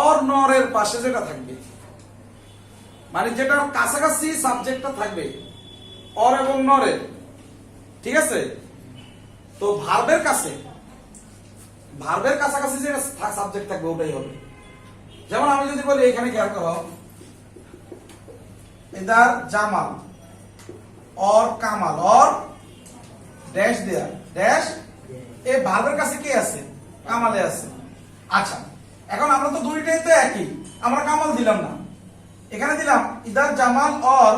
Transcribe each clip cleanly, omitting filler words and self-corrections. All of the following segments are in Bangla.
অর নরের পাশে যেটা থাকবে, মানে যেটার কাছাকাছি সাবজেক্টটা থাকবে অর এবং নরের, ঠিক আছে? তো ভার্বের কাছাকাছি যে সাবজেক্ট থাকবে ওটাই হবে। যেমন আমি যদি বলি, এখানে খেয়াল করো, ইদার জামাল और কামাল और ড্যাশ দেয়া ড্যাশ, এই ভার্বের কাছে কে আছে? কামালে আছে। আচ্ছা, এখন আমরা তো দুইটাই তো একই, আমরা কামাল দিলাম না, এখানে দিলাম ইদার জামাল और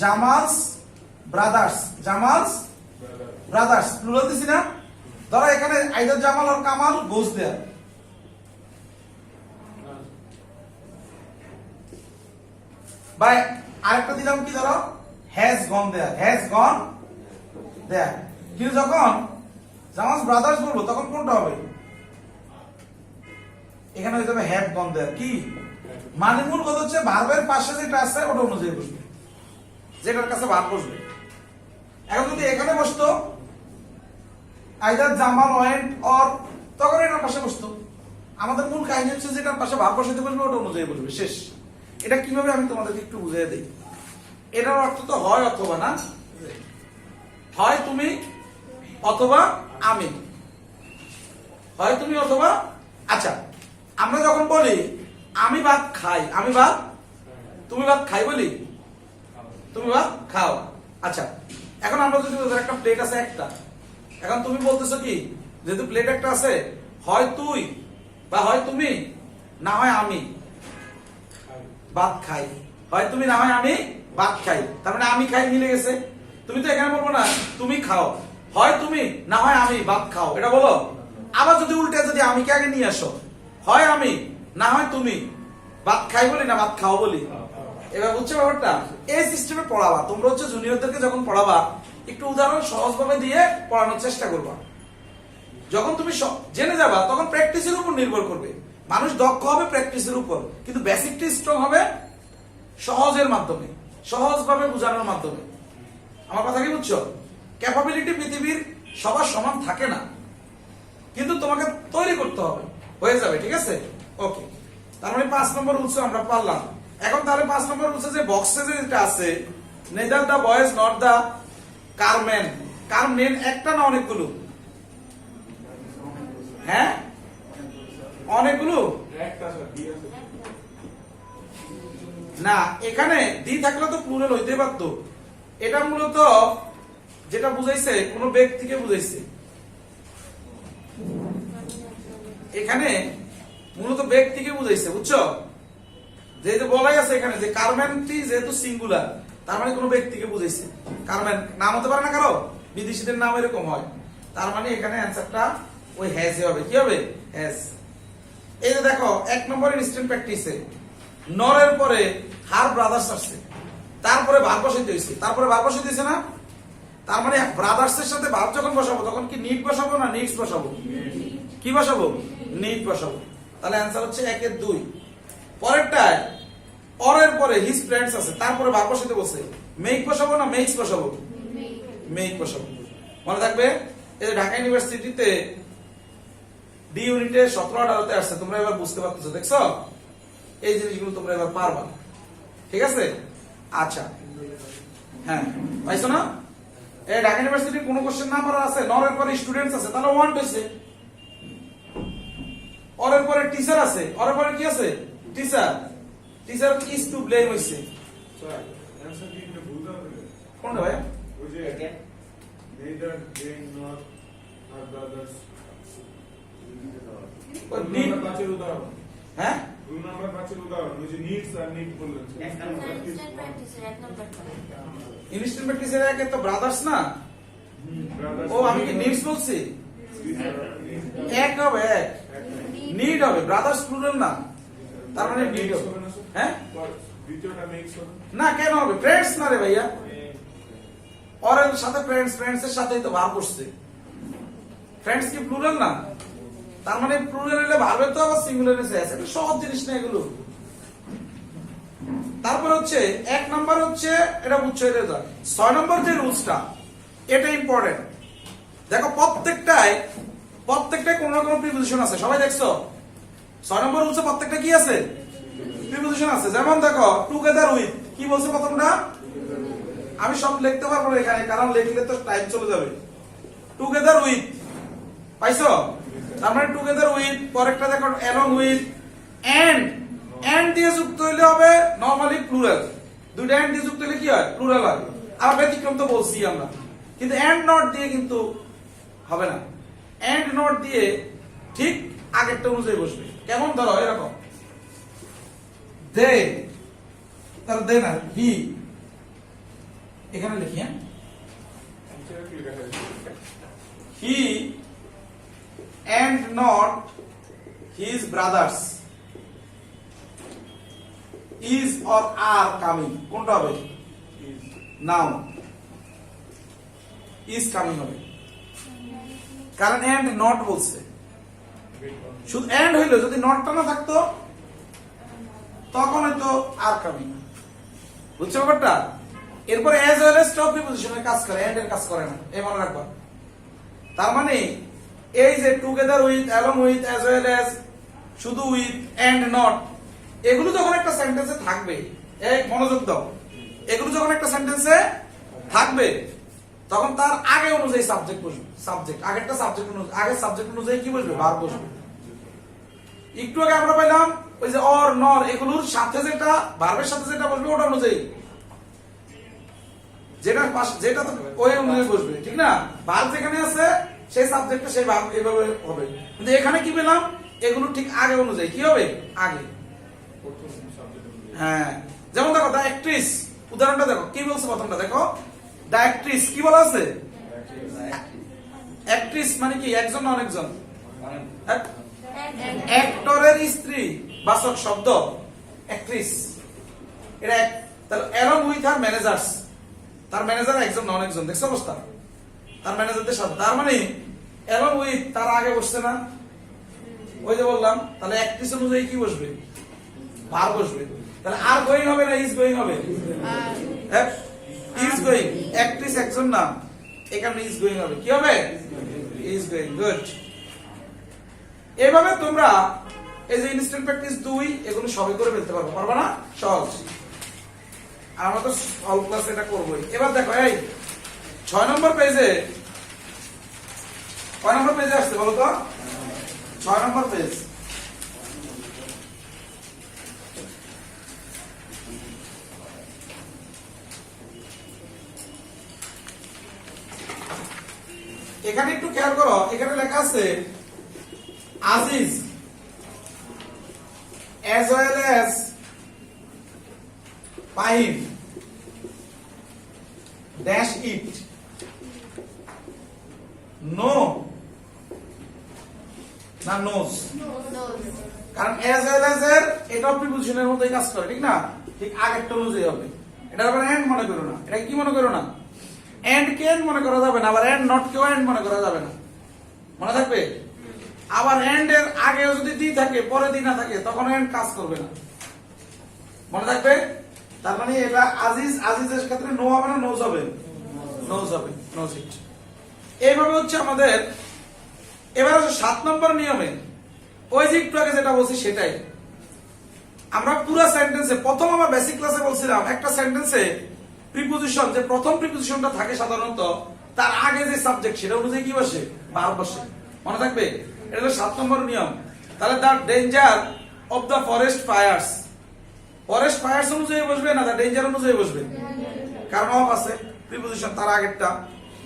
জামালস ব্রাদার্স প্লুরাল দিছি না? ধরো এখানে আইদার জামাল और কামাল গোস দেয়া, বাই আরেকটা দিলাম কি, ধরো হ্যাজ গন দেয়ার, কিন্তু যখন জামালস ব্রাদার্স বলবো তখন কোনটা হবে? এখানে হয়ে যাবে হ্যাভ গন দেয়ার। কি মানে মূল কথা হচ্ছে ভার্বের পাশে যেটা আছে ওটা অনুযায়ী বসবে, যেটার কাছে ভার্ব বসবে। এখন যদি এখানে বসতো আইদার জামাল ওয়েন্ট অর, তখন এটার পাশে বসতো। আমাদের মূল কাহিনী হচ্ছে যেটার পাশে ভার্ব বসাতে বসবে ওটা অনুযায়ী বসবে, শেষ। এটা কিভাবে আমি তোমাদেরকে একটু বুঝিয়ে দিই। এটার অর্থ তো হয় অথবা না, হয় তুমি অথবা আমি, হয় তুমি অথবা। আচ্ছা, আমরা যখন বলি আমি ভাত খাই, তুমি ভাত খাই বলি, তুমি ভাত খাও। আচ্ছা, এখন আমরা যদি একটা প্লেট আছে একটা, এখন তুমি বলতেছো কি, যেহেতু প্লেট একটা আছে, হয় তুই বা হয় তুমি না হয় আমি ভাত খাই, হয় তুমি না হয় আমি ভাত খাই, তার মানে আমি খাই মিলে গেছে। তুমি তো এখানে বলবো না তুমি খাও, হয় তুমি না হয় আমি ভাত খাও, এটা বলো। আবার যদি উল্টে যদি আমি কে আগে নিয়ে আসো, হয় আমি না হয় তুমি ভাত খাই বলি না ভাত খাও বলি, এবার বুঝছো ব্যাপারটা? এই সিস্টেমে পড়াবা তোমরা, হচ্ছে জুনিয়রদেরকে যখন পড়াবা একটু উদাহরণ সহজভাবে দিয়ে পড়ানোর চেষ্টা করবা। যখন তুমি জেনে যাবা তখন প্র্যাকটিসের উপর নির্ভর করবে। মানুষ দক্ষ হবে প্র্যাকটিসের উপর, কিন্তু বেসিকটা স্ট্রং হবে সহজের মাধ্যমে, সহজভাবে বোঝানোর মাধ্যমে। আমার কথা কি বুঝছো? ক্যাপাবিলিটি পৃথিবীর সবার সমান থাকে না, কিন্তু তোমাকে তৈরি করতে হবে, হয়ে যাবে, ঠিক আছে? ওকে, তার মানে 5 নম্বর রুলস আমরা পারলাম। এখন তাহলে 5 নম্বর রুলসে যে বক্সে যেটা আছে, neither the boys not the Carmen, Carmen একটা না অনেকগুলো? হ্যাঁ, অনেকগুলো না, এখানে দি থাকলে তো প্লুরাল হইতে পারতো। এটা মূলত যেটা বুঝাইছে কোন ব্যক্তিকে বুঝাইছে, এখানে মূলত ব্যক্তিকে বুঝাইছে, বুঝছো? যেহেতু বলাই আছে এখানে যে কারমেনটি যেহেতু সিঙ্গুলার, তার মানে কোন ব্যক্তিকে বুঝাইছে। কারমেন নাম হতে পারে না কারো, বিদেশিদের নাম এরকম হয়, তার মানে এখানে অ্যান্সারটা ওই হ্যাজ হবে। কি হবে? হ্যাজ। এই যে দেখো 1 নম্বর ইনস্ট্যান্ট প্র্যাকটিসে নরের পরে হার ব্রাদার্স আসছে, তারপরে ভার্ব বসাইতে হইছে, তারপরে ভার্ব বসাইতে হইছে না? তার মানে ব্রাদার্স এর সাথে ভার্ব যখন বসাবো তখন কি নিড বসাবো না নিডস বসাবো? কি বসাবো? নিড বসাবো। তাহলে অ্যান্সার হচ্ছে 1 এর 2। পরেরটায় অরের পরে হিজ ফ্রেন্ডস আছে, তারপরে ভার্ব বসাইতে বসে মেক বসাবো না মেক্স বসাবো? মেক বসাবো। মনে থাকবে, এই ঢাকা ইউনিভার্সিটিতে ডি ইউনিটে 17-18 আসছে, তোমরা এবার বুঝতে পারতেছো, দেখছো? এই জিনিসগুলো তোমরা এবার পারবা, ঠিক আছে? আচ্ছা, হ্যাঁ পাইছো না? এই ঢাকা ইউনিভার্সিটির কোন কোশ্চেন না পারা আছে, নরের পরে স্টুডেন্টস আছে, তাহলে ওয়ান্ট হইছে। অরের পরে টিচার আছে, অরের পরে কি আছে? Teacher, teacher is to blame হইছে। স্যার অ্যানসার কি একটু ভুল হবে? কোনটা ভাই? ওই যে neither they nor our brothers, ওই নিড, পাঁচের উদাহরণ। হ্যাঁ 2 নাম্বার 5-এর উদাহরণ, ওই যে নিডস আর নিড বললেন। ইনস্ট্যান্ট প্র্যাকটিসের আগে তো ব্রাদার্স না? Brothers, ও আমি কি নিডস বলছি? these are- এক হবে, এক নিড হবে, ব্রাদার্স প্লুরাল না, তার মানে নিড হবে। হ্যাঁ দ্বিতীয়টা মেক্স হবে না, কেন হবে? ফ্রেন্ডস না রে ভাইয়া, অরের সাথে ফ্রেন্ডস, ফ্রেন্ডস এর সাথেই তো ভার্ব বসছে। ফ্রেন্ডস কি প্লুরাল না? তার মানে প্লুরাল হলে ভার্বের তো আবার সিঙ্গুলার এসে আছে, এটা সহজ জিনিস না এগুলো। তারপর হচ্ছে 1 নাম্বার হচ্ছে এটা বুঝছো, এটা 6 নম্বর যে রুলসটা, এটা ইম্পর্টেন্ট। দেখো প্রত্যেকটাই প্রত্যেকটা কোন না কোনো প্রিপজিশন আছে, সবাই দেখছো? 6 নম্বর রুলসে প্রত্যেকটা কি আছে? প্রিপজিশন আছে। যেমন দেখো টুগেদার উইথ, কি বলছে প্রথমটা? আমি সব লিখতে পারবো না এখানে, কারণ লিখলে তো টাইম চলে যাবে। টুগেদার উইথ পাইছো? তার মানে টুগেদার উইথ, পরেরটা দেখো অ্যালং উইথ, এন্ড দিয়ে যুক্ত হইলে হবে নরমালি প্লুরাল। দুইটা এন্ড দিয়ে যুক্ত হইলে কি হয়? প্লুরাল হয়। আর ব্যতিক্রম তো বলছি আমরা, কিন্তু এন্ড নট দিয়ে কিন্তু হবে না। এন্ড নট দিয়ে ঠিক আগেরটা অনুযায়ী বসবে। কেমন? ধরো এরকম দে, তার দে না হি, এখানে লিখি হ্যাঁ, হি and not his brothers is or are coming, কোনটা হবে? নাও is coming হবে, কারণ and not বলছে। শুধু and হইলো, যদি নটটা না থাকতো তখন হয়তো are coming। বুঝছো ব্যাপারটা? এরপরে as well as স্টপ প্রিপজিশনের কাজ করে, and এর কাজ করে না, এই মনে রাখবা। তার মানে এই যে together with, along with, as well as, শুধু উইথ, এন্ড নট, এগুলো যখন একটা সেন্টেন্সে থাকবে, এই মনোযোগ দাও, এগুলো যখন একটা সেন্টেন্সে থাকবে তখন তার আগে অনুযায়ী সাবজেক্ট বসবে। সাবজেক্ট আগেরটা সাবজেক্ট অনুযায়ী, আগের সাবজেক্ট অনুযায়ী কি বসবে? ভার্ব বসবে। একটু আগে আমরা পাইলাম ওই যে অর, নর, এগুলোর সাথে যেটা ভার্বের সাথে যেটা বসবে ওটা অনুযায়ী, যেটা তো ওই অনুযায়ী বসবে, ঠিক না? ভার্ব যেখানে আছে সেই সাবজেক্টে সেই ভার্ব এইভাবে হবে। কিন্তু এখানে কি পেলাম? এগুলো ঠিক আগে অনুযায়ী কি হবে? আগে। হ্যাঁ, যেমন দেখো দ্য অ্যাক্ট্রেস, উদাহরণটা দেখো কি বলছে প্রথমটা, দেখো দ্য অ্যাক্ট্রেস কি বলা আছে? অ্যাক্ট্রেস মানে কি? একজন না অনেকজন? অ্যাক্টরের স্ত্রী বাচক শব্দ অ্যাক্ট্রেস, এটা তাহলে অ্যালং উইথ আর ম্যানেজার্স, তার ম্যানেজার একজন না অনেকজন, দেখছো অবস্থা? তার ম্যানেজারদের সাথে, তার মানে অ্যালং উইথ তার আগে বসছে না? ওই যে বললাম, তাহলে অ্যাক্ট্রেস অনুযায়ী কি বসবে? ভার্ব বসবে। তাহলে আর গোয়িং হবে না ইজ গোয়িং হবে? ইজ গোয়িং, অ্যাক্ট্রেস একজন না, এখানে ইজ গোয়িং হবে। কি হবে? Is going. গুড। এভাবে তোমরা এই যে ইনস্ট্যান্ট প্র্যাকটিস 2 এগুলো সবই করে ফেলতে পারবো, পারবে না? সহজ। আর আমরা তো অল ক্লাস এটা করবোই। এবার দেখো এই 6 নম্বর পেজে, কয় নম্বর পেজে আসছে বলো তো? 6 নম্বর পেজ। এখানে একটু খেয়াল করো, এখানে লেখা আছে Aziz as well as Fahim dash it no না knows, কারণ as well as এর এটা প্রিপজিশনের মতোই কাজ করে, ঠিক না? ঠিক আগেরটা অনুযায়ী হবে। এটা আবার এন্ড মনে করো না, এটা কি মনে করো না? এন্ড কে এন্ড মনে করা যাবে না, আবার এন্ড নট কেও এন্ড মনে করা যাবে না, মনে থাকবে? আবার এন্ড এর আগে যদি দি থাকে পরে দি না থাকে তখন এন্ড কাজ করবে না, মনে থাকবে? তার মানে এটা আজিজ, আজিজের ক্ষেত্রে নো হবে না নোজ হবে? নোজ হবে, নোজ ইট। এইভাবে হচ্ছে আমাদের। এবার 7 নম্বর নিয়মে ওই যে একটু আগে যেটা বলছি সেটাই আমরা পুরো সেন্টেন্সে, প্রথম আমার বেসিক ক্লাসে বলছিলাম একটা সেন্টেন্সে প্রিপজিশন, যে প্রথম প্রিপজিশনটা থাকে সাধারণত তার আগে যে সাবজেক্ট সেটা অনুযায়ী কি বসে? ভার্ব বসে, মনে থাকবে? এটা হলো 7 নম্বর নিয়ম। তাহলে the danger of the forest fires, forest fires অনুযায়ী বসবে না দ্য ডেঞ্জার অনুযায়ী বসবে? কারণ অফ আছে প্রিপজিশন তার আগেরটা,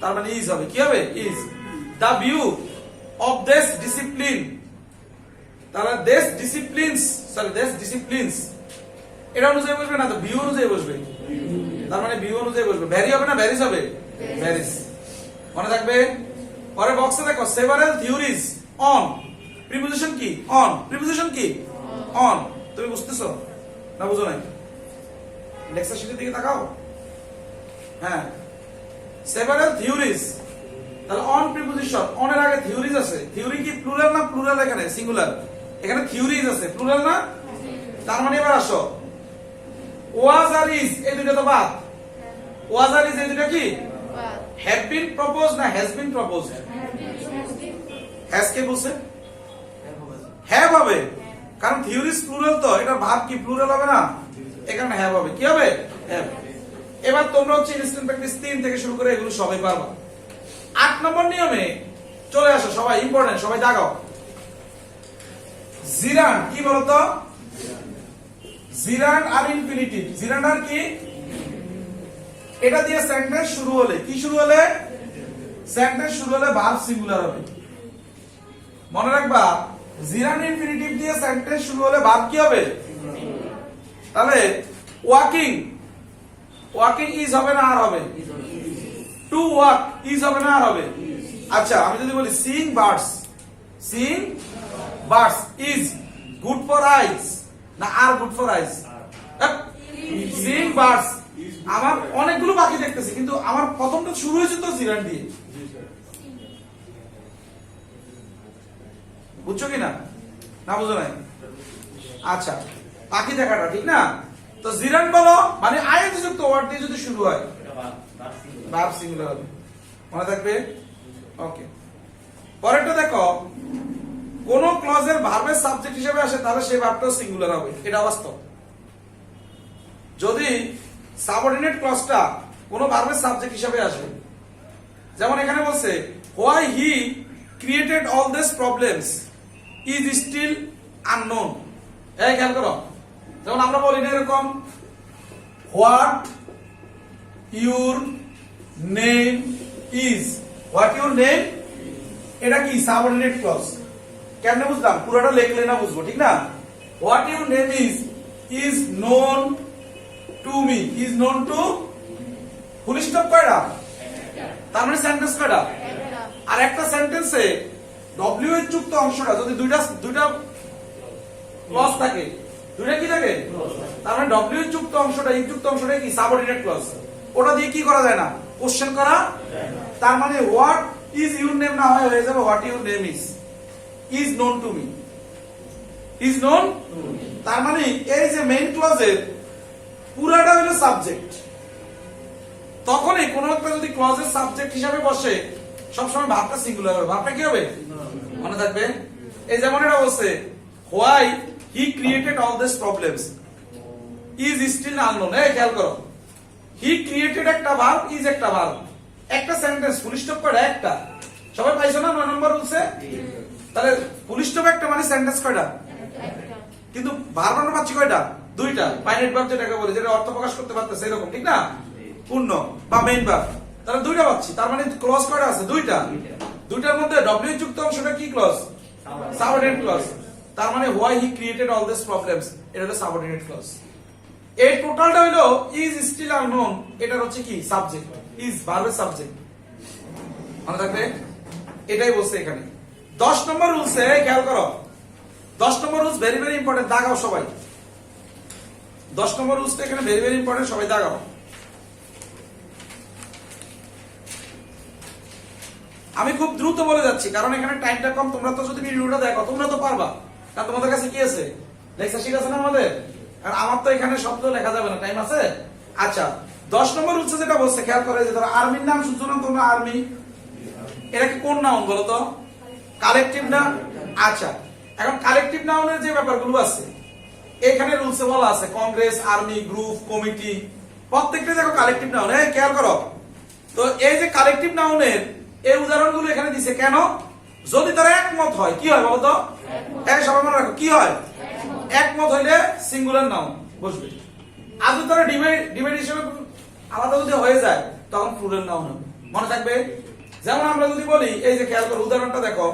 তার মানে ইজ হবে। কি হবে? Is. The view of this discipline, তাহলে this disciplines, sorry this disciplines এটা অনুযায়ী বসবে না দ্য ভিউ অনুযায়ী বসবে? তার মানে ভিউ অনুযায়ী বসবে। ভ্যারি হবে না ভ্যারিস হবে? ভ্যারিস, মনে থাকবে? পরে বক্সে দেখো সেভারাল থিওরিজ অন, প্রিপজিশন কি? অন। প্রিপজিশন কি? অন। তুমি বুঝতেছো না বুঝো নাই? লেকচার শিটের দিকে তাকাও। হ্যাঁ, সেভারাল থিওরিজ, তাহলে অন প্রিপজিশন, অন এর আগে থিওরিজ আছে। থিওরি কি প্লুরাল না প্লুরাল? এখানে সিঙ্গুলার, এখানে থিওরিজ আছে, প্লুরাল না? তার মানে এবার আসো ওয়াজ আর ইজ, এই দুটো তো বাদ। ওয়াজ আর ইজ এই দুটো কি? হ্যাভ বিন প্রপোজড না হ্যাজ বিন প্রপোজড? হ্যাজ কে বলছে? হ্যাভ হবে, কারণ থিওরিজ প্লুরাল তো, এটা ভার্ব কি প্লুরাল হবে না? এখানে হ্যাভ হবে। কি হবে? হ্যাভ। এবার তোমরা হচ্ছে ইনস্ট্যান্ট প্র্যাকটিস 3 থেকে শুরু করে এগুলো সবাই পারবা। 8 নম্বর নিয়মে চলে আসো সবাই, ইম্পর্টেন্ট, সবাই দাগাও। জিরান্ড কি বলতো? জিরান্ড আর ইনফিনিটিভ। জিরান্ড আর কি? এটা দিয়ে সেন্টেন্স শুরু হলে কি শুরু হলে? সেন্টেন্স শুরু হলে ভার্ব সিঙ্গুলার হবে। মনে রাখবা, জিরান্ড ইনফিনিটিভ দিয়ে সেন্টেন্স শুরু হলে ভার্ব কি হবে? তাহলে ওয়াকিং, ওয়াকিং ইজ হবে না আর হবে? টু ওয়াক ইজ হবে না আর হবে? আচ্ছা আমি যদি বলি sing birds, sing birds is good for eyes না are good for eyes? Sing birds, আমার অনেকগুলো বাকি দেখতেছি কিন্তু আমার প্রথমটা শুরু হয়েছে তো জিরান দিয়ে। বুঝছো কিনা? না বুঝো নাই? আচ্ছা বাকি দেখাটা ঠিক না? তো জিরান বলো মানে আইএনজি যুক্ত ওয়ার্ড দিয়ে যদি শুরু হয় ভার্ব সিঙ্গুলার হবে, মনে থাকবে? ওকে, পরেরটা দেখো, কোন ক্লজের ভার্বের সাবজেক্ট হিসেবে আসে তাহলে সেই ভার্বটাও সিঙ্গুলার হবে, এটা বাস্তব। যদি সাবঅর্ডিনেট ক্লজটা কোন ভার্বের সাবজেক্ট হিসেবে আসে, যেমন এখানে বলছে why he created all this problems is still unknown. এই খেয়াল করো, যেমন আমরা বলি না এরকম what your name is, what your name, এটা কি সাবঅর্ডিনেট ক্লজ। কেমনে বুঝলাম? পুরোটা লিখলে না বুঝবো, ঠিক না? What your name is known to me, is known to, full stop কয়টা? তার মানে সেন্টেন্স কয়টা? আর একটা সেন্টেন্সে ডব্লিউ এর যুক্ত অংশটা যদি দুইটা ক্লজ থাকে, দুইটা কি থাকে? তার মানে ডব্লিউ এর যুক্ত অংশটা, ইজ যুক্ত অংশটা কি সাবঅর্ডিনেট ক্লজ, ওটা দিয়ে কি করা যায় না? কোশ্চেন করা। তার মানে হোয়াট ইজ ইউর নেম না হয়ে যাবে what your name is known to me, is known. তার মানে এই যে মেইন ক্লজের পুরাটা হলো সাবজেক্ট, তখনই কোন একটা যদি ক্লজের সাবজেক্ট হিসাবে বসে সবসময় ভার্বটা সিঙ্গুলার হবে। ভার্বটা কি হবে? মনে থাকবে। এই যেমন এটা বলছে why he created all this problems is still unknown. এই খেয়াল করো, হি ক্রিয়েটেড একটা ভার্ব, ইজ একটা ভার্ব, একটা সেন্টেন্স ফুল স্টপ করে একটা, সবাই পাইছো না 9 নম্বর রুলসে? তাহলে ফুল স্টপ একটা মানে সেন্টেন্স কয়টা? কিন্তু ভার্ব আমরা পাচ্ছি কয়টা? দুইটা। ফাইনাইট ভার্ব যেটাকে বলে, যেটা অর্থ প্রকাশ করতে পারতেছে এরকম, ঠিক না? পূর্ণ বা মেইন ভার্ব, তাহলে দুইটা পাচ্ছি। তার মানে ক্লজ কয়টা আছে? দুইটা। দুইটার মধ্যে ডব্লিউ যুক্ত অংশটা কি ক্লজ? Subordinate clause. তার মানে why he created all this problems, এটা হলো সাবঅর্ডিনেট ক্লজ। এই টোটালটা হলো ইজ স্টিল আননোন, এটা হচ্ছে কি সাবজেক্ট, ইজ ভার্বের সাবজেক্ট, মনে থাকবে? এটাই বলছে এখানে 10 নম্বর রুলসে। খেয়াল করো, 10 নম্বর রুলস ভেরি ভেরি ইম্পর্টেন্ট, দাগাও সবাই। 10 নম্বর রুলসটা এখানে ভেরি ভেরি ইম্পর্টেন্ট, সবাই দাগাও। আমি খুব দ্রুত বলে যাচ্ছি কারণ এখানে টাইমটা কম। তোমরা তো যদি ভিডিওটা দেখো তোমরা তো পারবা, কারণ তোমাদের কাছে কি আছে? লেকচার শিট আছে না আমাদের? আর আমার তো এখানে শব্দ লেখা যাবে না, টাইম আছে। আচ্ছা 10 নম্বর রুলসে যেটা বলছে খেয়াল করে, যে ধরো আর্মির নাম শুনছো না তোমরা? আর্মি এটা কি কোন নাউন বলো তো? কালেকটিভ না? আচ্ছা এখন কালেকটিভ নাউনের যে ব্যাপারগুলো আছে এখানে রুলসে বলা আছে, কংগ্রেস, আর্মি, গ্রুপ, কমিটি, প্রত্যেকটা দেখো কালেকটিভ নাউন। এই খেয়াল করো, তো এই যে কালেকটিভ নাউনের এই উদাহরণগুলো এখানে দিছে কেন? যদি তারা একমত হয়, কি হয় বলতো? এই সবাই মনে রাখো, কি হয়? একমত হইলে সিঙ্গুলার নাউন বসবে। আর যদি তারা ডিবেট হিসেবে আলাদা যদি হয়ে যায় তখন প্লুরাল নাউন হবে, মনে থাকবে? যেমন আমরা যদি বলি, এই যে খেয়াল করো উদাহরণটা দেখো,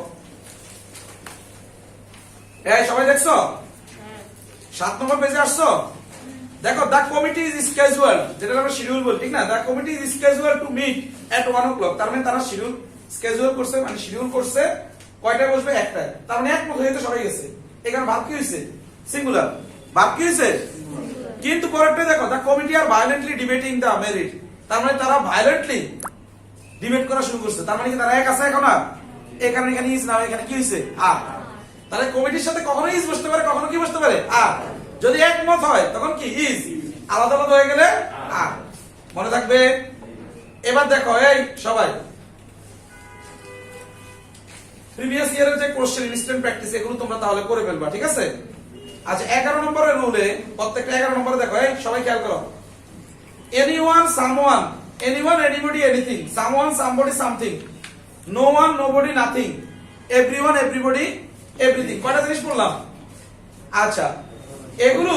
এই সবাই দেখছো? 7 নম্বর পেজে আসছো? দেখো, দ্য কমিটি ইজ স্কেজুয়াল, যেটা আমরা শিডিউল বলি, ঠিক না? The committee is schedule to meet at 1 o'clock। তার মানে তারা স্কেজুয়াল করছে, মানে শিডিউল করছে কয়টায় বসবে? একটায়। তার মানে একমত হয়ে সবাই গেছে। এখানে ভাব কি হয়েছে? সিঙ্গুলার। ভাব কি হয়েছে? কিন্তু পরেরটা দেখো, the committee are violently debating the merit. তার মানে তারা ভায়োলেন্টলি ডিবেট করা শুরু করছে। তার মানে কি তারা এক আছে এখন? আর এখানে ইজ না, এখানে কি হয়েছে? আর। তাহলে কমিটির সাথে কখনো ইজ বসতে পারে, কখনো কি বসতে পারে? আর। যদি একমত হয় তখন কি? ইজ। আলাদা আলাদা হয়ে গেলে আর। মনে থাকবে? এবার দেখো, এই সবাই প্রিভিয়াস ইয়ারের যে কোশ্চেন ইনস্ট্যান্ট প্র্যাকটিস এগুলো তোমরা তাহলে করে ফেলবা, ঠিক আছে? আচ্ছা 11 নম্বরের রুলে প্রত্যেকটা 11 নম্বরে দেখো, এই সবাই খেয়াল করো। Anyone someone, anyone anybody anything, someone somebody something, no one nobody nothing, everyone everybody everything. কয়টা জিনিস বললাম? আচ্ছা এগুলো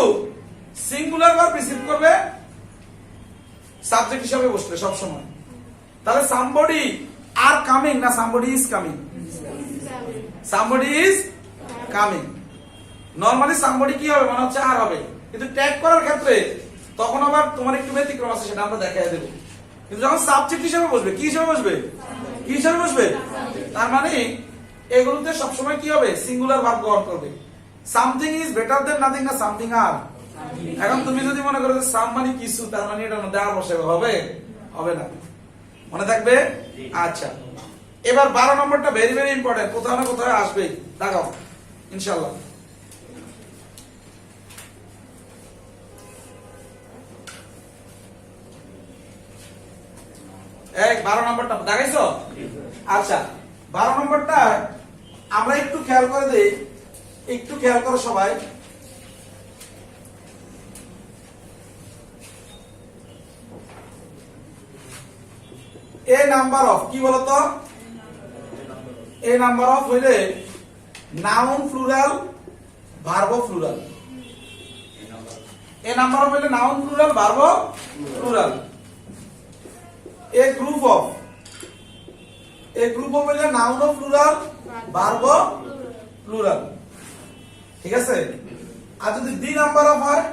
সিঙ্গুলার ভার্ব রিসিভ করবে, সাবজেক্ট হিসাবে বসবে সব সময়। তাহলে সামবডি আর কামিং না somebody is coming? Somebody is coming. Normally somebody কি হবে, মানে হচ্ছে আর হবে, কিন্তু ট্যাগ করার ক্ষেত্রে তখন আবার তোমার একটু ব্যতিক্রম আছে, সেটা আমরা দেখাই দেব। কিন্তু যখন সাবজেক্ট হিসেবে বসবে, কি হিসেবে বসবে? কি হিসেবে বসবে? তার মানে এগুলোতে সবসময় কি হবে, সিঙ্গুলার ভার্ব গ্রহণ করবে। Something is better then nothing না সামথিং আর? এখন তুমি যদি মনে করো যে সাম মানে কিছু, তার মানে এটার মধ্যে আর বসাবে, হবে? হবে না, মনে থাকবে? আচ্ছা এবার 12 নম্বরটা ভেরি ভেরি ইম্পর্টেন্ট, কোথাও না কোথাও আসবে, দেখাও ইনশাআল্লাহ। এই 12 নম্বরটা দেখাইছো? আচ্ছা 12 নম্বরটা আমরা একটু খেয়াল করে দেই, একটু খেয়াল করো সবাই। এ নাম্বার অফ কি বলতো? এ নাম্বার অফ হইলে noun plural verb plural. A number of হইলে noun plural verb plural. A group of, a group of হইলে noun of plural verb plural, ঠিক আছে? আর যদি বি নাম্বার অফ হয়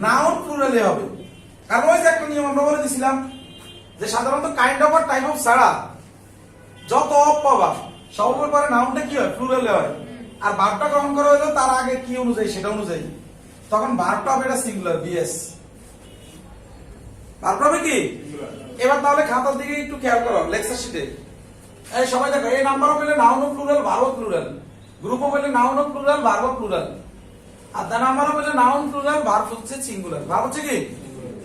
নাউন প্লুরালে হবে। কারণ ওই যে একটা নিয়ম আমরা বলে দিছিলাম যে সাধারণত কাইন্ড অফ আর টাইপ অফ ছাড়া যত অফ পাবা সবার পরে নাউনটা কি হয়, প্লুরালে হয়। আর ভার্বটা গ্রহণ করা হলো তার আগে কি অনুযায়ী, সেটা অনুযায়ী, তখন ভার্বটা হবে এটা সিঙ্গুলার, বিএস। ভার্বটা হবে কি? এবার তাহলে খাতার দিকে একটু খেয়াল করো, লেকচার শিটে। এই সবাই দেখো, এই নাম্বার অফ হইলে noun of plural verb plural, group of হইলে noun of plural verb plural, আর দ্য নাম্বার অফ হইলে নাউন প্লুরাল ভার্ব হচ্ছে সিঙ্গুলার। ভার্ব হচ্ছে কি?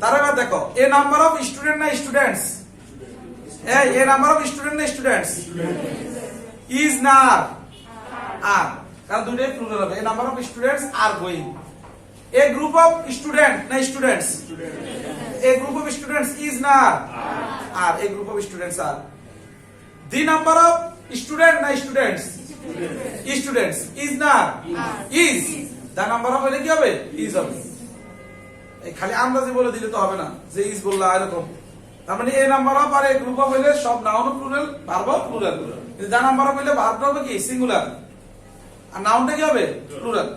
তার এবার দেখো, এ নাম্বার অফ স্টুডেন্ট না স্টুডেন্টস? এই এ নাম্বার অফ স্টুডেন্ট না স্টুডেন্টস? ইজ না আর? কারণ দুটোই প্লুরাল হবে। A number of students are going. A group of student না students? A group of students is না are? A group of students are. The number of student না স্টুডেন্টস? স্টুডেন্টস ইজ না ইজ? দা নাম্বার অফ হলে কি হবে, ইজ হবে। খালি আন্দাজে বলে দিলে তো হবে না যে ইজ বললা এরকম। তার মানে এ নাম্বার অফ আর এ গ্রুপ অফ হইলে সব নাউন প্লুরাল ভার্ব প্লুরাল, কিন্তু দা নাম্বার অফ হইলে ভার্বটা হবে কি, সিঙ্গুলার, আর নাউনটা কি হবে, প্লুরাল।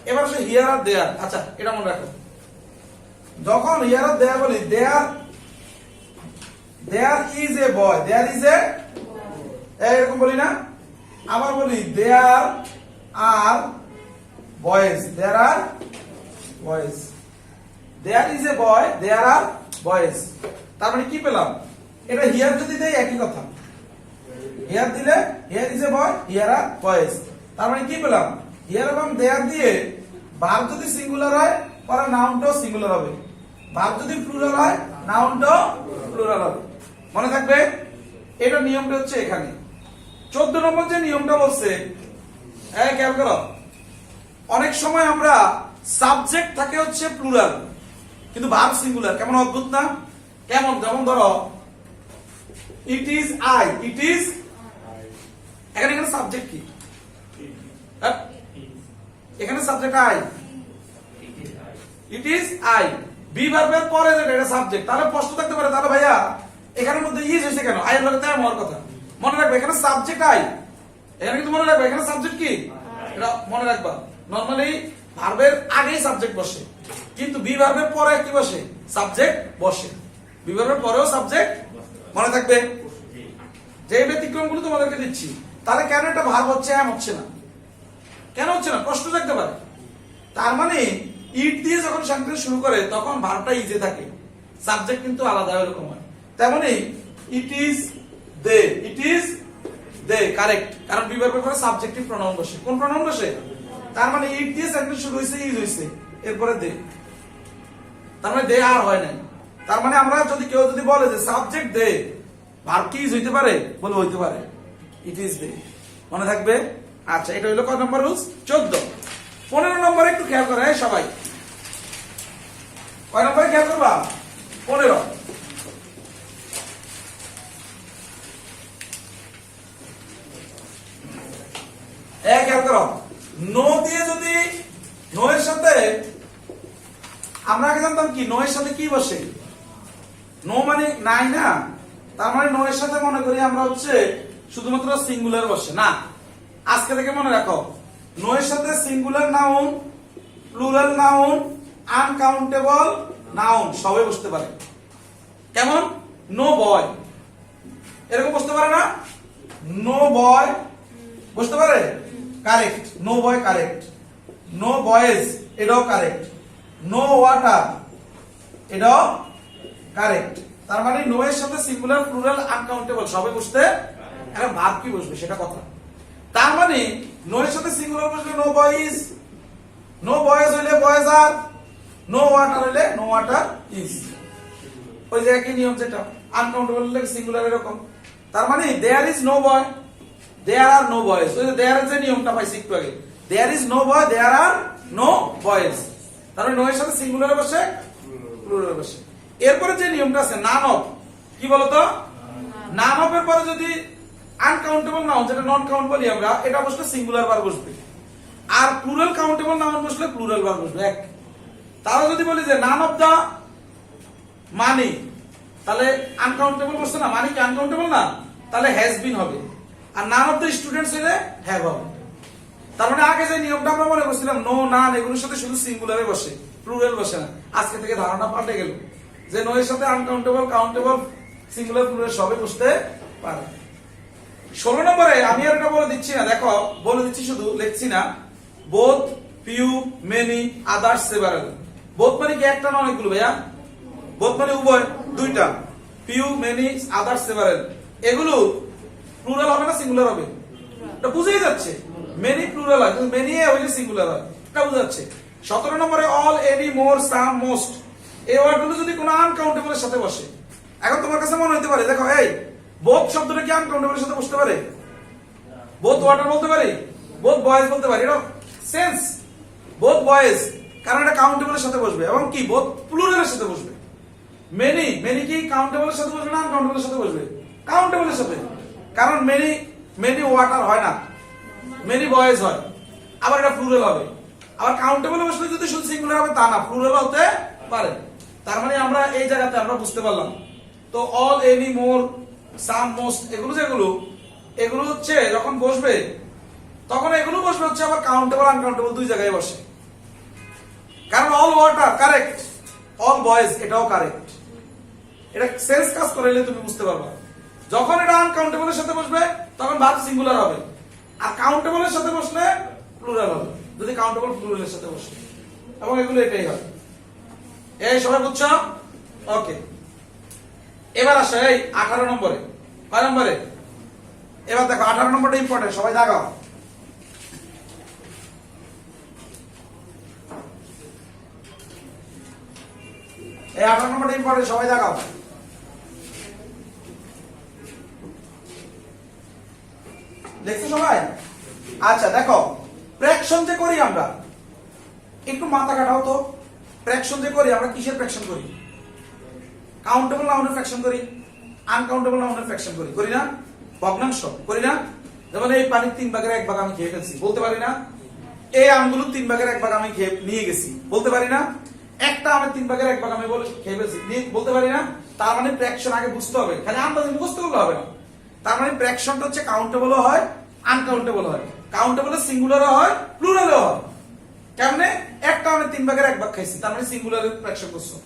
এবার আসলে হিয়ার আর দেয়ার। আচ্ছা এটা মনে রাখো, যখন হিয়ার আর দেয়ার বলি, দেয়ার দেয়ার is a boy, there is এ, এরকম বলি না? আবার বলি there are boys, there are boys, there is a boy, there are boys. তার মানে কি পেলাম, এটা হিয়ার যদি দেয় একই কথা, হিয়ার দিলে here is a boy, here are boys. তার মানে কি পেলাম, হিয়ার এবং দেয়ার দিয়ে ভার্ব যদি সিঙ্গুলার হয় পরে নাউনটাও সিঙ্গুলার হবে, ভার্ব যদি প্লুরাল হয় নাউনটাও প্লুরাল হবে। মনে থাকবে? এটা নিয়মটা হচ্ছে এখানে। 14 নম্বর যে নিয়মটা বলছে, এই খেয়াল করো, অনেক সময় আমরা সাবজেক্ট থাকে হচ্ছে প্লুরাল কিন্তু ভার্ব সিঙ্গুলার। কেমন অদ্ভুত না? কেমন? যেমন ধরো it is I, it is, এখানে এখানে সাবজেক্ট কি? এখানে subject I, it is I. Be ভার্বের পরে যেটা এটা সাবজেক্ট। তাহলে প্রশ্ন থাকতে পারে, তাহলে ভাইয়া এখানের মধ্যে ইজ হয়েছে কেন? আই এর লগে তাই আমার কথা। মনে রাখবে এখানে সাবজেক্ট আই, এখানে কিন্তু মনে রাখবে এখানে সাবজেক্ট কি, এটা মনে রাখবা। নরমালি ভার্বের আগেই সাবজেক্ট বসে, কিন্তু বি ভার্বের পরে কি বসে, সাবজেক্ট বসে। বি ভার্বের পরেও সাবজেক্ট, মনে থাকবে। যে ব্যতিক্রম গুলো তোমাদেরকে দিচ্ছি, তাহলে কেন এটা ভার্ব হচ্ছে, এম হচ্ছে না? কেন হচ্ছে না প্রশ্ন থাকতে পারে। তার মানে ইট দিয়ে যখন সেন্টেন্স শুরু করে তখন ভার্বটা ইজে থাকে, সাবজেক্ট কিন্তু আলাদা এরকম হয়। তেমনি it is they, it is they correct, কারণ বি ভার্বের পরে সাবজেক্টিভ প্রনাউন বসে। কোন প্রনাউন বসে? তার মানে ইট দিয়ে সেন্টেন্স শুরু হয়েছে, ইজ হয়েছে, এরপরে দে, তার মানে দে আর হয় নাই। তার মানে আমরা যদি কেউ যদি বলে যে সাবজেক্ট দে, ভার্ব কি ইজ হইতে পারে? বলে হইতে পারে, ইট ইজ দেয়ার। মনে থাকবে? আচ্ছা, এটা হলো কত নম্বর রুলস? 14। 15 নম্বরে একটু খেয়াল করে সবাই। কয় নম্বরে খেয়াল করবা? 15। খেয়াল করো, নো দিয়ে যদি নো এর সাথে আমরা আগে জানতাম কি নো এর সাথে কি বসে? নো মানে নাই না, তার মানে নো এর সাথে মনে করি আমরা হচ্ছে শুধুমাত্র সিঙ্গুলার বসে না। আজকে থেকে মনে রাখো, নো এর সাথে singular noun, plural noun, uncountable noun সবাই বসতে পারে। কেমন? নো বয় এরকম বসতে পারে না? নো বয় বসতে পারে, কারেক্ট। নো বয় কারেক্ট। নো বয়েজ এটাও কারেক্ট। নো ওয়াটার এটাও কারেক্ট। তার মানে নো এর সাথে সিঙ্গুলার, প্লুরাল, আনকাউন্টেবল সবাই বসতে। এখন ভার্ব কি বসবে সেটা কথা। তার মানে নো এর সাথে সিঙ্গুলার বসলে নো বয়েজ, নো বয়েজ হইলে বয়েজ আর, নো ওয়াটার হইলে নো ওয়াটার ইজ। ওই যে একই নিয়ম, যেটা আনকাউন্টেবল হলে সিঙ্গুলার এরকম। তার মানে there is no boy, there are no boys. ওই যে দেয়ার যে নিয়মটা পাইছি একটু আগে, there is no boy, there are no boys. তার মানে নো এর সাথে সিঙ্গুলারে বসে, প্লুরালে বসে। এরপরে যে নিয়মটা আছে নান অফ, কি বলতো? নান অফ এর পরে যদি আনকাউন্টেবল নাউন, যেটা নন কাউন্ট বলি আমরা, এটা বসলে সিঙ্গুলার বার বসবে। আর প্লুরাল কাউন্টেবল নাউন বসলে প্লুরাল বার বসবে এক। তাহলে যদি বলি যে নান অফ দা মানি, তাহলে আনকাউন্টেবল বসছে না, মানি কি আনকাউন্টেবল না? তাহলে হ্যাজ বিন হবে। আর নান অফ দ্য স্টুডেন্টস হলে হ্যাভ হবে। তার মানে আগে যে নিয়মটা আমরা মনে করছিলাম নো, নান এগুলোর সাথে শুধু সিঙ্গুলারে বসে, প্লুরাল বসে না, আজকে থেকে ধারণা পাল্টে গেল যে নো এর সাথে আনকাউন্টেবল, কাউন্টেবল, সিঙ্গুলার, প্লুরাল সবই বসতে পারে। 16 নম্বরে আমি আর এটা বলে দিচ্ছি না, দেখো বলে দিচ্ছি শুধু, লিখছি না। Both, few, many, others, several. Both মানে কি একটা না অনেকগুলো ভাইয়া? বোথ মানে উভয়, দুইটা। ফিউ, মেনি, আদার্স, সেভারাল এগুলো প্লুরাল হবে না সিঙ্গুলার হবে? এটা বুঝেই যাচ্ছে। মেনি প্লুরাল হয়, কিন্তু মেনি হইলে সিঙ্গুলার হয়, এটা বুঝা যাচ্ছে। 17 নম্বরে অল, এনি, মোর, সাম, মোস্ট এই ওয়ার্ডগুলো যদি কোনো আনকাউন্টেবলের সাথে বসে, এখন তোমার কাছে মনে হইতে পারে, দেখো এই বোথ শব্দটা কি আনকাউন্টেবলের সাথে বসতে পারে? বোথ ওয়াটার বলতে পারি, বোথ বয়েজ বলতে পারি, এটা সেন্স। বোথ বয়েজ কারণ এটা কাউন্টেবলের সাথে বসবে, এবং কি বোথ প্লুরালের সাথে বসবে। মেনি, মেনি কি কাউন্টেবলের সাথে বসবে না আনকাউন্টেবলের সাথে বসবে? কাউন্টেবলের সাথে, কারণ মেনি, মেনি ওয়াটার হয় না, মেনি বয়েজ হয়। আবার এটা প্লুরাল হবে। আবার কাউন্টেবলে বসলে যদি শুধু সিঙ্গুলার হবে তা না, প্লুরাল হতে পারে। তার মানে আমরা এই জায়গাতে আমরা বুঝতে পারলাম। তো অল, এনি, মোর, সাম, মোস্ট এগুলো যেগুলো, এগুলো হচ্ছে যখন বসবে তখন এগুলো বসবে হচ্ছে আবার কাউন্টেবল, আনকাউন্টেবল দুই জায়গায় বসে। কারণ all water correct, all boys এটাও কারেক্ট। এটা সেন্স কাজ করাইলে তুমি বুঝতে পারবা। যখন এটা আনকাউন্টেবলের সাথে বসবে তখন ভার্ব সিঙ্গুলার হবে, আর কাউন্টেবলের সাথে বসলে প্লুরাল হবে, যদি কাউন্টেবল প্লুরালের সাথে বসে। এবং এগুলো এটাই হয়। এই সবাই বুঝছো? ওকে, এবার আসে এই 18 নম্বরে। কয় নম্বরে? এবার দেখো 18 নম্বরটা ইম্পর্টেন্ট, সবাই জাগাও। এই 18 নম্বরটা ইম্পর্টেন্ট, সবাই জাগাও। দেখছো সবাই? আচ্ছা দেখো, প্রেক্ষণ যে করি আমরা, একটু মাথা কাটাও তো। প্রেক্ষণ যে করি আমরা কিসের প্রেক্ষণ করি? কাউন্টেবল নাউনের ফ্র্যাকশন করি, আনকাউন্টেবল নাউনের ফ্র্যাকশন করি, করি না? ভগ্নাংশ করি না? যেমন এই পানির 3 ভাগের 1 ভাগ আমি খেয়ে ফেলছি, বলতে পারি না? এই আমগুলো 3 ভাগের 1 ভাগ আমি খেয়ে নিয়ে গেছি, বলতে পারি না? একটা আমের 3 ভাগের 1 ভাগ আমি বলে খেয়ে ফেলছি, বলতে পারি না? তার মানে ফ্র্যাকশন আগে বুঝতে হবে, খালি আন্দাজে মুখস্থ করলে হবে না। তার মানে ফ্র্যাকশনটা হচ্ছে কাউন্টেবলও হয়, আনকাউন্টেবল হয়। কাউন্টেবল সিঙ্গুলারও হয়, প্লুরালও হয়। কেমনে? একটা আমের 3 ভাগের 1 ভাগ খাইছি, তার মানে সিঙ্গুলারের ফ্র্যাকশন করছো।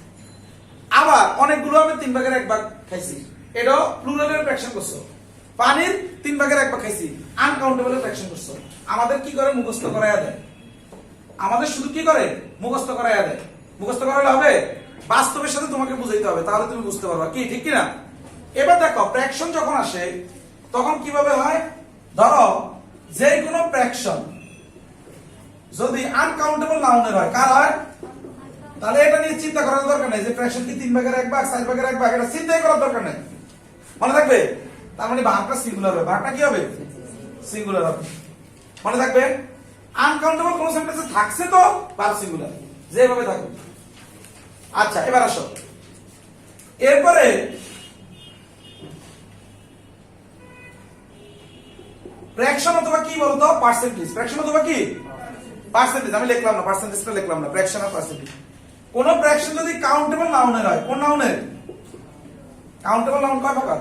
আবার অনেকগুলো আমি 3 ভাগের 1 ভাগ খাইছি, এটাও প্লুরালের ফ্র্যাকশন করছো। পানির 3 ভাগের 1 ভাগ খাইছি, আনকাউন্টেবলের ফ্র্যাকশন করছো। আমাদের কি করে? মুখস্থ করাইয়া দেয়। আমাদের শুধু কি করে? মুখস্থ করাইয়া দেয়। মুখস্থ করাইলে হবে? বাস্তবের সাথে তোমাকে বুঝাইতে হবে, তাহলে তুমি বুঝতে পারবা। কি ঠিক কি না? এবার দেখো, ফ্র্যাকশন যখন আসে তখন কিভাবে হয়? ধরো যে কোনো ফ্র্যাকশন যদি আনকাউন্টেবল নাউনের হয়, কার হয়? তাহলে এটা নিয়ে চিন্তা করার দরকার নেই যে ফ্র্যাকশন কি 3 ভাগের 1 ভাগ, 4 ভাগের 1 ভাগ, এটা চিন্তাই করার দরকার নেই। মনে থাকবে? তার মানে ভার্বটা সিঙ্গুলার হবে। ভার্বটা কি হবে? সিঙ্গুলার হবে। মনে থাকবে? আনকাউন্টেবল কোন সেন্টেন্সে থাকছে তো ভার্ব সিঙ্গুলার, যেভাবে থাকবে। আচ্ছা, এবার আসো। এরপরে ফ্র্যাকশন অথবা কি বলতো? পার্সেন্টেজ। ফ্র্যাকশন অথবা কি? পার্সেন্টেজ। আমি লিখলাম না, পার্সেন্টেজটা লিখলাম না, ফ্র্যাকশন আর পার্সেন্টেজ। কোন ফ্র্যাকশন যদি কাউন্টেবল নাউনের হয়, কোন নাউনের? কাউন্টেবল নাউন কয় প্রকার?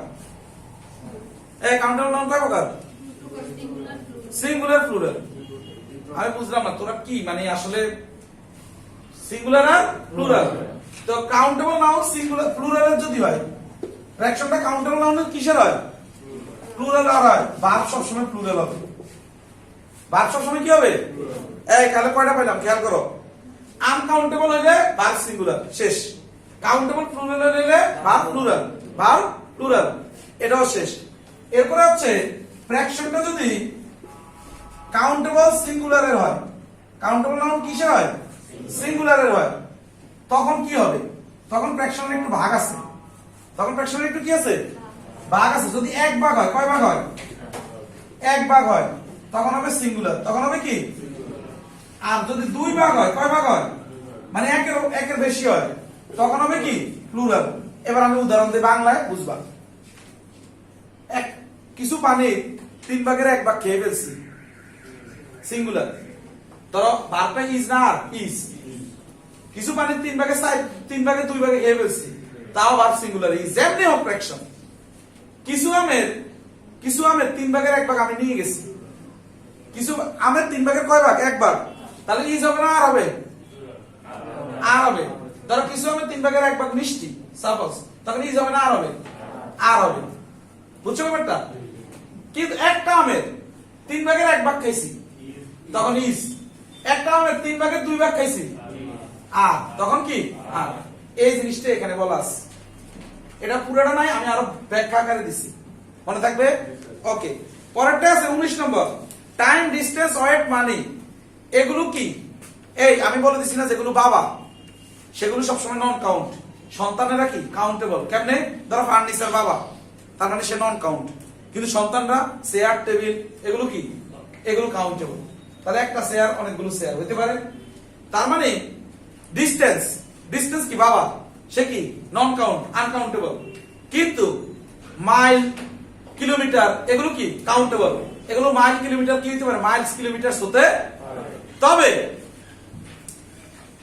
এই কাউন্টেবল নাউন কয় প্রকার? Singular, plural. আমি বুঝলাম না তোরা কি মানে আসলে সিঙ্গুলার আর প্লুরাল। তো কাউন্টেবল নাউন সিঙ্গুলার প্লুরালের যদি হয়, ফ্র্যাকশনটা কাউন্টেবল নাউনের কিসের হয়? প্লুরাল আর হয়। ভার্ব সবসময় প্লুরাল হবে। ভার্ব সবসময় কি হবে? এই কালে কয়টা পাইলাম খেয়াল করো। আনকাউন্টেবল হইলে ভার্ব সিঙ্গুলার, শেষ। কাউন্টেবল প্লুরাল হইলে ভার্ব প্লুরাল, ভার্ব প্লুরাল, এটাও শেষ। এরপরে হচ্ছে ফ্র্যাকশনটা যদি কাউন্টেবল সিঙ্গুলারের হয়, কাউন্টেবল নাউন কিসের হয়? সিঙ্গুলারের হয়, তখন কি হবে? তখন ফ্র্যাকশনের একটু ভাগ আছে। তখন ফ্র্যাকশনের একটু কি আছে? ভাগ আছে। যদি এক ভাগ হয়, কয় ভাগ হয়? এক ভাগ হয়, তখন হবে সিঙ্গুলার, তখন হবে কি? আর যদি দুই ভাগ হয়, কয় ভাগ হয়? মানে একের বেশি হয়, তখন হবে কি? প্লুরাল। এবার আমি উদাহরণ দিই, বাংলায় বুঝবা। কিছু পানি 3 ভাগের 1 ভাগ খেয়ে ফেলছি, সিঙ্গুলার। ধরো ভার্বটা ইজ না আর ইজ। কিছু পানি 3 ভাগে 2 ভাগে খেয়ে ফেলছি, তাও ভার্ব সিঙ্গুলার, ইজ। যেমনি হোক ফ্র্যাকশন। কিছু আমের 3 ভাগের 1 ভাগ আমি নিয়ে গেছি। কিছু আমের 3 ভাগের কয় ভাগ? 1 ভাগ। তাহলে ইজ হবে না আর হবে? আর হবে। ধরো কিছু আমের 3 ভাগের 1 ভাগ মিষ্টি, সাপোজ, তখন ইজ হবে না আর হবে? আর হবে। বুঝছো ব্যাপারটা? কিন্তু একটা আমের 3 ভাগের 1 ভাগ খাইছি, তখন ইজ। একটা আমের 3 ভাগের 2 ভাগ খাইছি, আর তখন কি? আর। এই জিনিসটা এখানে বলা আছে। এটা পুরোটা নাই, আমি আরো ব্যাখ্যা আকারে দিছি, মনে থাকবে? ওকে। পরেরটা আছে 19 নম্বর, টাইম, ডিসটেন্স, ওয়েট, মানি। এগুলো কি? এই আমি বলে দিছি না, যেগুলো বাবা সেগুলো সবসময় নন কাউন্ট। সন্তানেরা কি? কাউন্টেবল। কেমনে? ধরো ফার্নিচার বাবা, তার মানে সে নন কাউন্ট। কিন্তু সন্তানরা চেয়ার, টেবিল, এগুলো কি? এগুলো কাউন্টেবল। তাহলে একটা চেয়ার অনেকগুলো চেয়ার হতে পারে। তার মানে ডিসটেন্স কি? বাবা, সে কি? Non count, uncountable. কিন্তু মাইল, কিলোমিটার, এগুলো কি? কাউন্টেবল। এগুলো মাইল, কিলোমিটার কি হতে পারে? মাইলস, কিলোমিটার হতে।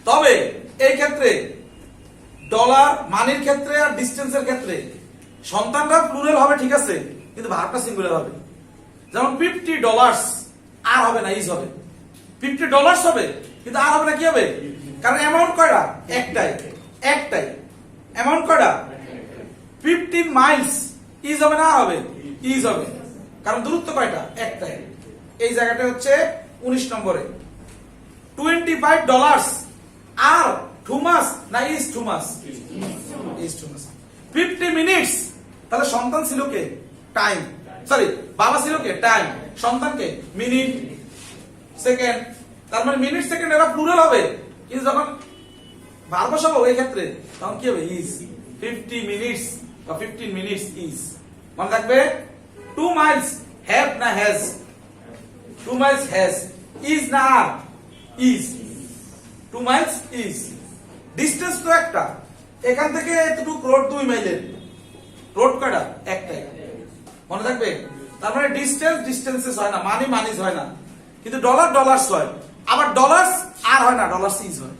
তবে এই ক্ষেত্রে ডলার, মানির ক্ষেত্রে আর ডিস্টেন্সের ক্ষেত্রে সন্তানরা প্লুরাল হবে, ঠিক আছে, কিন্তু ভার্বটা সিঙ্গুলার হবে। যেমন $50 আর হবে না, ইজ হবে। $50 হবে, কিন্তু আর হবে না, কি হবে? কারণ অ্যামাউন্ট কয়টা? একটাই। অ্যামাউন্ট কয়টা? 15 মাইলস। ইজ হবে না আর হবে? ইজ হবে। কারণ দূরত্ব কয়টা? একটাই। এই জায়গাটা হচ্ছে 19 নম্বরে। $25 আর টু মাস না is too much? Is too much. 50 minutes, তাহলে সন্তান ছিল কে? টাইম। সরি, বাবা ছিল কে? টাইম। সন্তানকে? Minute, second. তার মানে মিনিট, সেকেন্ড এরা প্লুরাল হবে, কিন্তু যখন ভার্ব বসাবো এই ক্ষেত্রে তখন কি হবে? ইজ। 50 মিনিটস বা 15 মিনিটস ইজ। মনে থাকবে? 2 মাইলস হ্যাভ না হ্যাজ? 2 Miles has. ইজ না আর? ইজ। 2 Miles is. ডিসটেন্স তো একটা, এখান থেকে এতটুকু রোড 2 মাইলের। রোড কয়টা? একটাই। মনে থাকবে? তার মানে ডিস্টেন্সেস হয় না, মানিস হয় না, কিন্তু ডলার্স হয়। আবার ডলার্স আর হয় না, ডলার্স ইজ হয়।